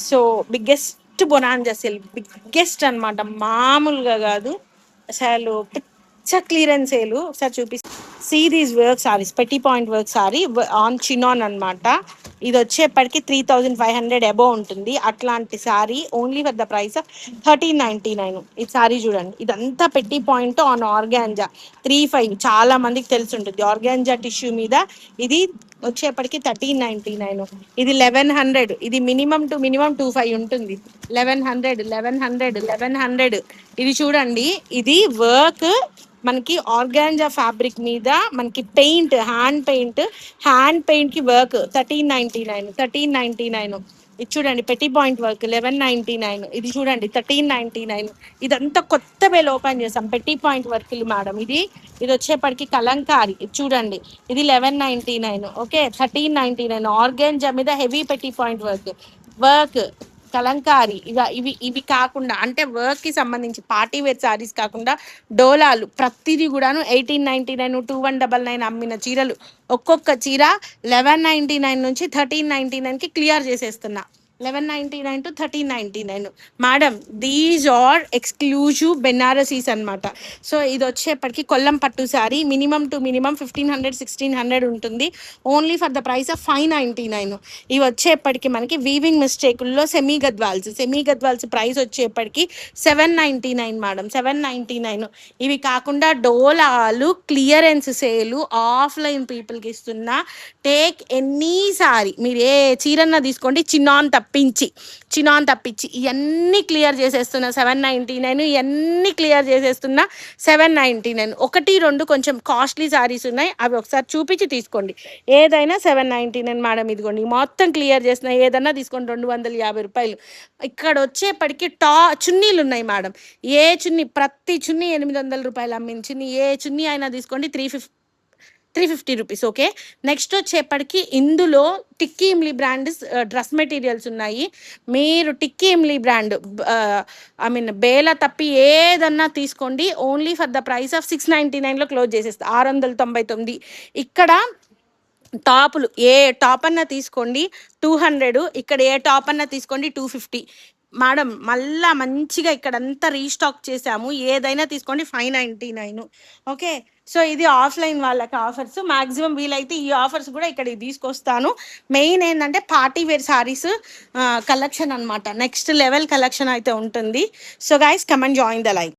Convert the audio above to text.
So biggest bonanza sale, biggest అనమాట, మామూలుగా కాదు అసలు. పిచ్చ క్లియరెన్స్ సేల్. ఒకసారి చూపిస్తా. సీ దీస్ వర్క్ సారీస్, పెట్టి point work sorry on chinon అనమాట. ఇది వచ్చేప్పటికి 3500 అబోవ్ ఉంటుంది. అట్లాంటి sorry only for the price of 1399. ఈ సారీ చూడండి, ఇదంతా పెట్టి పాయింట్ ఆన్ ఆర్గాంజా 35. చాలా మందికి తెలిసి ఉంటుంది ఆర్గాంజా టిష్యూ మీద. ఇది వచ్చేప్పటికి 1399. ఇది 1100. ఇది మినిమం టు మినిమం 25 ఉంటుంది. 1100. ఇది చూడండి, ఇది వర్క్ మనకి ఆర్గాంజా ఫ్యాబ్రిక్ మీద మనకి పెయింట్, హ్యాండ్ పెయింట్ కి వర్క్ 1399. ఇది చూడండి పెట్టి పాయింట్ వర్క్ 1199. ఇది చూడండి 1399. ఇదంతా కొత్త వేలు ఓపెన్ చేసాం పెట్టి పాయింట్ వర్క్ మేడం. ఇది వచ్చేప్పటికి కలంకారీ. ఇది చూడండి, ఇది 1199. ఓకే, 1399. ఆర్గాంజా మీద హెవీ పెట్టి పాయింట్ వర్క్ కలంకారీ. ఇవి కాకుండా అంటే వర్క్ కి సంబంధించి పార్టీ వేర్ సారీస్ కాకుండా డోలాలు ప్రతిదీ కూడాను 1899, 2199 అమ్మిన చీరలు ఒక్కొక్క చీర 1199 నుంచి 1399కి క్లియర్ చేసేస్తున్నా. 1199 to 1399 madam. These are exclusive Banarasis అనమాట. సో ఇది వచ్చేప్పటికి కొల్లం పట్టు శారీ, మినిమం టు మినిమం 1500, 1600 ఉంటుంది. Only for the price of 599. ఇవి వచ్చేప్పటికి మనకి వీవింగ్ మిస్టేకుల్లో సెమీ గద్వాల్స్ ప్రైస్ వచ్చేప్పటికి 799 మేడం, 799. ఇవి కాకుండా డోలాలు క్లియరెన్స్ సేలు ఆఫ్లైన్ పీపుల్కి ఇస్తున్నా. టేక్ ఎనీ సారీ, మీరు ఏ చీరన్నా తీసుకోండి, చిన్నాన్ తప్పించి ఇవన్నీ క్లియర్ చేసేస్తున్నా 799. ఇవన్నీ క్లియర్ చేసేస్తున్నా 799. 1-2 కొంచెం కాస్ట్లీ సారీస్ ఉన్నాయి, అవి ఒకసారి చూపించి తీసుకోండి. ఏదైనా 799 మేడం. ఇదిగోండి మొత్తం క్లియర్ చేసిన, ఏదన్నా తీసుకోండి 250 రూపాయలు. ఇక్కడ వచ్చేప్పటికి చున్నీలు ఉన్నాయి మేడం. ఏ చున్నీ, ప్రతి చున్నీ 800 రూపాయలు అమ్మిన చున్నీ, ఏ చున్నీ అయినా తీసుకోండి 350 రూపీస్. ఓకే, నెక్స్ట్ వచ్చేప్పటికి ఇందులో Tikki Imli brand dress materials ఉన్నాయి. మీరు టిక్కీ ఇమ్లీ బ్రాండ్ బేలా తప్పి ఏదన్నా తీసుకోండి. Only for the price of 699లో క్లోజ్ చేసేస్తా, 699. ఇక్కడ టాపులు ఏ టాప్ అన్నా తీసుకోండి 200, ఇక్కడ ఏ టాప్ అన్నా తీసుకోండి 250 మేడం. మళ్ళా మంచిగా ఇక్కడంతా రీస్టాక్ చేసాము, ఏదైనా తీసుకోండి 599. ఓకే, సో ఇది ఆఫ్లైన్ వాళ్ళకి ఆఫర్స్. మాక్సిమం వీలైతే ఈ ఆఫర్స్ కూడా ఇక్కడ తీసుకొస్తాను. మెయిన్ ఏంటంటే పార్టీ వేర్ సారీస్ కలెక్షన్ అనమాట, నెక్స్ట్ లెవెల్ కలెక్షన్ అయితే ఉంటుంది. So guys, come and join the live.